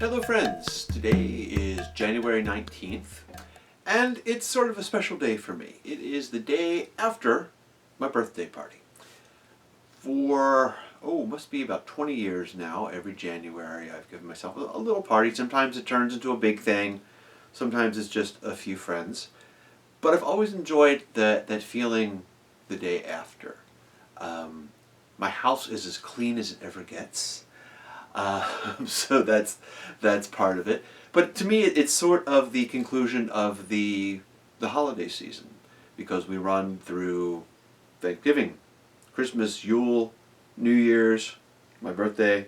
Hello friends, today is January 19th and it's sort of a special day for me. It is the day after my birthday party. For, must be about 20 years now, every January I've given myself a little party. Sometimes it turns into a big thing, sometimes it's just a few friends. But I've always enjoyed that feeling the day after. My house is as clean as it ever gets. So that's part of it. But to me, it's sort of the conclusion of the holiday season, because we run through Thanksgiving, Christmas, Yule, New Year's, my birthday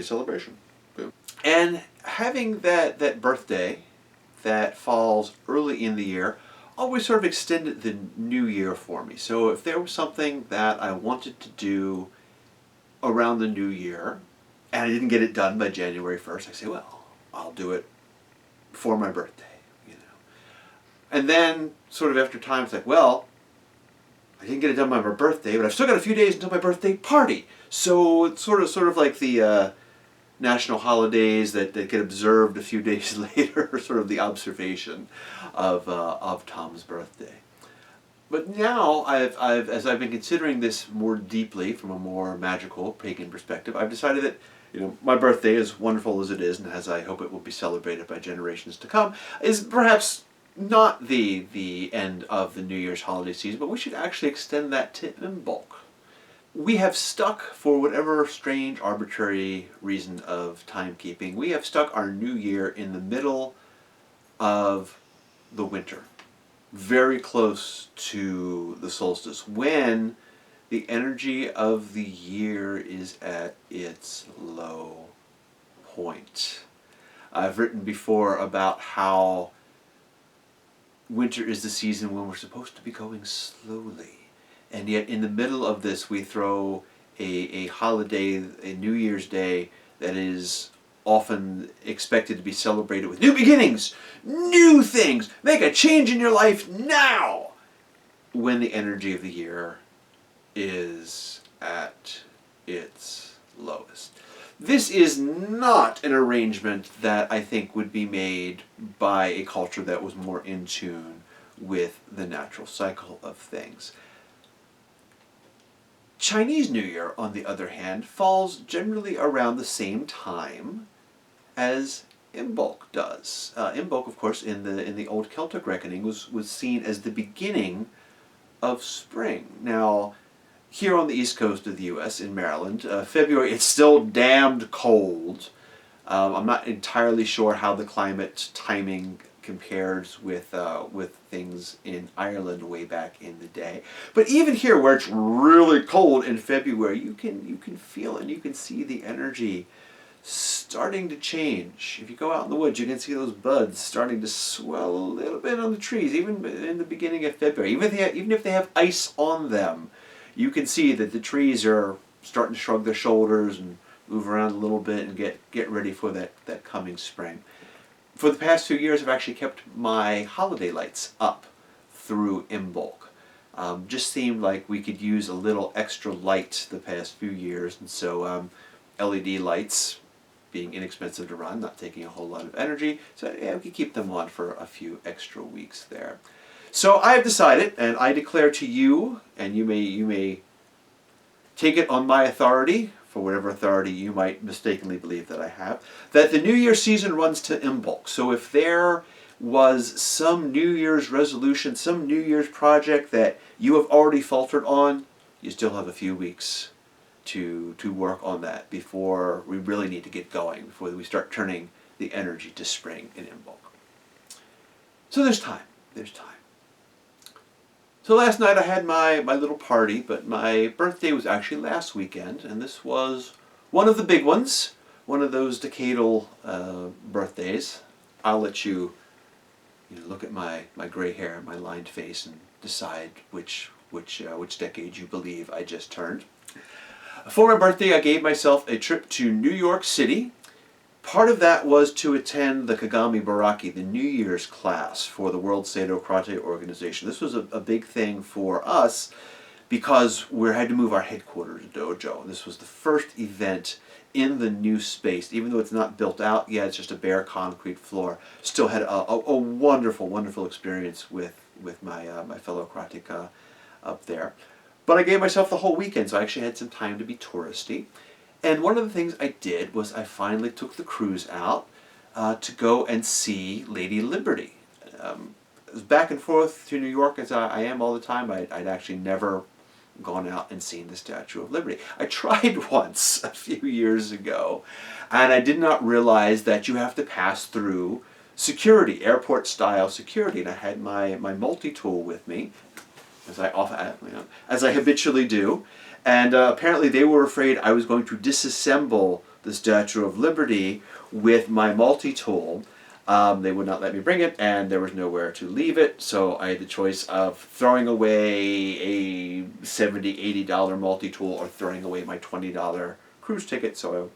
celebration. Boom. And having that birthday that falls early in the year always sort of extended the new year for me. So if there was something that I wanted to do around the new year, and I didn't get it done by January 1st, I say, well, I'll do it for my birthday, you know. And then, sort of after time, it's like, well, I didn't get it done by my birthday, but I've still got a few days until my birthday party. So it's sort of like the national holidays that get observed a few days later, sort of the observation of Tom's birthday. But now, as I've been considering this more deeply from a more magical pagan perspective, I've decided that, you know, my birthday, as wonderful as it is, and as I hope it will be celebrated by generations to come, is perhaps not the end of the New Year's holiday season, but we should actually extend that to Imbolc. We have stuck, for whatever strange, arbitrary reason of timekeeping, we have stuck our New Year in the middle of the winter, very close to the solstice, when the energy of the year is at its low point. I've written before about how winter is the season when we're supposed to be going slowly. And yet in the middle of this we throw a holiday, a New Year's Day, that is often expected to be celebrated with new beginnings, new things, make a change in your life now, when the energy of the year is at its lowest. This is not an arrangement that I think would be made by a culture that was more in tune with the natural cycle of things. Chinese New Year, on the other hand, falls generally around the same time as Imbolc does. Imbolc, of course, in the old Celtic reckoning, was seen as the beginning of spring. Now, here on the east coast of the U.S., in Maryland, February, it's still damned cold. I'm not entirely sure how the climate timing compares with things in Ireland way back in the day. But even here, where it's really cold in February, you can feel and you can see the energy starting to change. If you go out in the woods, you can see those buds starting to swell a little bit on the trees, even in the beginning of February. Even if they have ice on them, you can see that the trees are starting to shrug their shoulders and move around a little bit and get ready for that coming spring. For the past few years, I've actually kept my holiday lights up through Imbolc. Just seemed like we could use a little extra light the past few years, and so LED lights, being inexpensive to run, not taking a whole lot of energy, so yeah, we could keep them on for a few extra weeks there. So I have decided, and I declare to you, and you may take it on my authority, for whatever authority you might mistakenly believe that I have, that the New Year season runs to Imbolc. So if there was some New Year's resolution, some New Year's project that you have already faltered on, you still have a few weeks to work on that before we really need to get going, before we start turning the energy to spring in Imbolc. So there's time. So last night I had my little party, but my birthday was actually last weekend, and this was one of the big ones, one of those decadal birthdays. I'll let you look at my gray hair, my lined face, and decide which decade you believe I just turned. For my birthday, I gave myself a trip to New York City. Part of that was to attend the Kagami Baraki, the New Year's class for the World Seido Karate Organization. This was a big thing for us because we had to move our headquarters dojo. And this was the first event in the new space. Even though it's not built out yet, it's just a bare concrete floor. Still had a wonderful, wonderful experience with my my fellow karateka up there. But I gave myself the whole weekend, so I actually had some time to be touristy. And one of the things I did was I finally took the cruise out to go and see Lady Liberty. It was back and forth to New York as I am all the time. I'd actually never gone out and seen the Statue of Liberty. I tried once a few years ago, and I did not realize that you have to pass through security, airport-style security. And I had my multi-tool with me, as I habitually do. And apparently they were afraid I was going to disassemble the Statue of Liberty with my multi-tool. They would not let me bring it, and there was nowhere to leave it, so I had the choice of throwing away a $70, $80 multi-tool or throwing away my $20 cruise ticket, so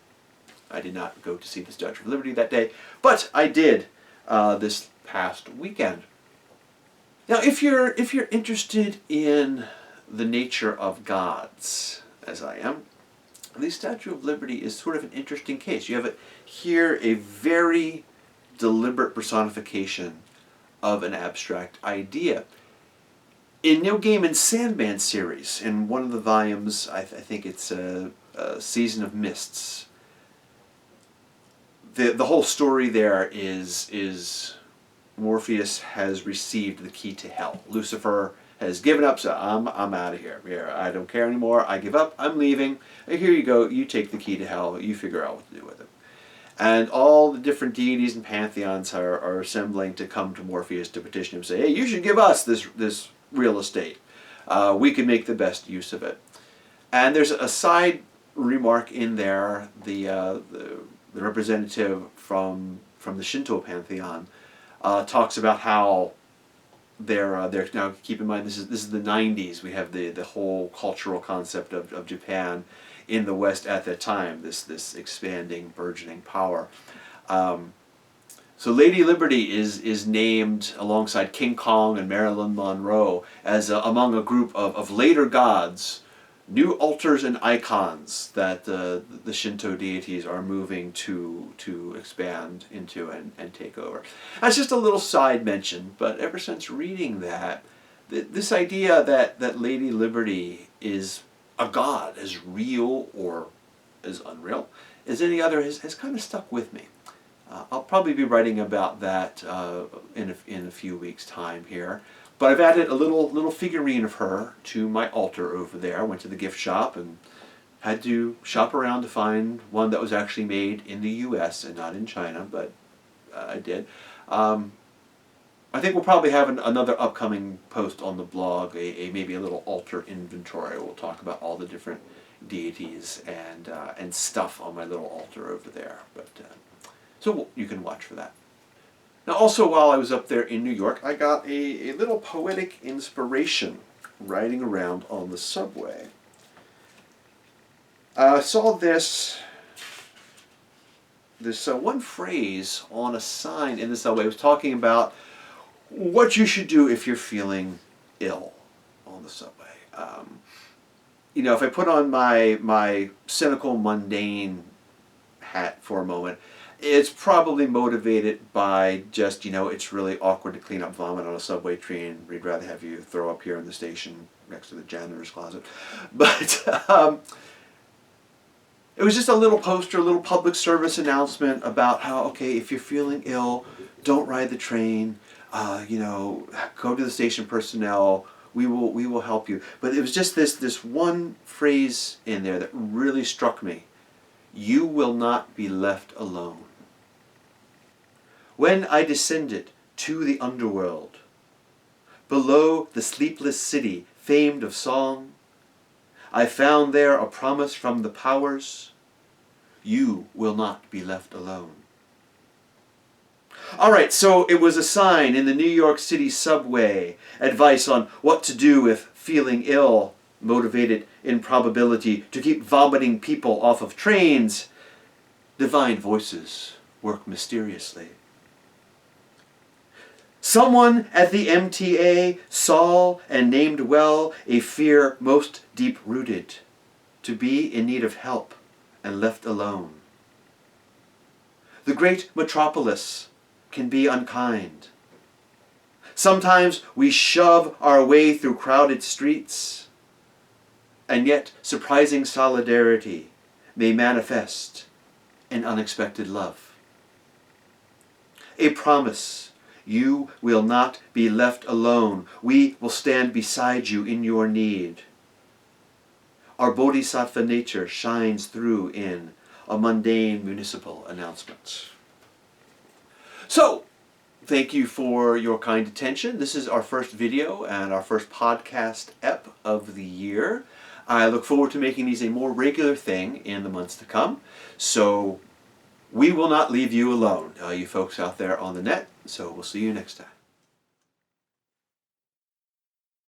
I did not go to see the Statue of Liberty that day, but I did this past weekend. Now, if you're interested in the nature of gods, as I am, the Statue of Liberty is sort of an interesting case. You have here a very deliberate personification of an abstract idea. In Neil Gaiman's Sandman series, in one of the volumes, I think it's Season of Mists, the whole story there is Morpheus has received the key to hell. Lucifer has given up, so I'm out of here. I don't care anymore. I give up. I'm leaving. Here you go. You take the key to hell. You figure out what to do with it. And all the different deities and pantheons are assembling to come to Morpheus to petition him, say, hey, you should give us this real estate. We can make the best use of it. And there's a side remark in there, the representative from the Shinto pantheon talks about how they're now, keep in mind this is the 90s. We have the whole cultural concept of Japan in the West at that time, this expanding, burgeoning power. So Lady Liberty is named alongside King Kong and Marilyn Monroe as among a group of later gods, new altars and icons that the Shinto deities are moving to expand into and take over. That's just a little side mention, but ever since reading that, this idea that Lady Liberty is a god, as real or as unreal as any other, has kind of stuck with me. I'll probably be writing about that in a few weeks' time here. But I've added a little figurine of her to my altar over there. I went to the gift shop and had to shop around to find one that was actually made in the U.S. and not in China, but I did. I think we'll probably have another upcoming post on the blog, maybe a little altar inventory. We'll talk about all the different deities and stuff on my little altar over there. But so you can watch for that. Now, also while I was up there in New York, I got a little poetic inspiration riding around on the subway. I saw this one phrase on a sign in the subway. It was talking about what you should do if you're feeling ill on the subway. You know, if I put on my cynical, mundane hat for a moment, it's probably motivated by just, it's really awkward to clean up vomit on a subway train. We'd rather have you throw up here in the station next to the janitor's closet. But it was just a little poster, a little public service announcement about how, okay, if you're feeling ill, don't ride the train. Go to the station personnel. We will help you. But it was just this one phrase in there that really struck me. You will not be left alone. When I descended to the underworld, below the sleepless city famed of song, I found there a promise from the powers. You will not be left alone. All right, so it was a sign in the New York City subway, advice on what to do if feeling ill, motivated improbability to keep vomiting people off of trains. Divine voices work mysteriously. Someone at the MTA saw and named well a fear most deep-rooted, to be in need of help and left alone. The great metropolis can be unkind. Sometimes we shove our way through crowded streets, and yet surprising solidarity may manifest in unexpected love. A promise: you will not be left alone. We will stand beside you in your need. Our bodhisattva nature shines through in a mundane municipal announcement. So, thank you for your kind attention. This is our first video and our first podcast ep of the year. I look forward to making these a more regular thing in the months to come. So we will not leave you alone, you folks out there on the net. So we'll see you next time.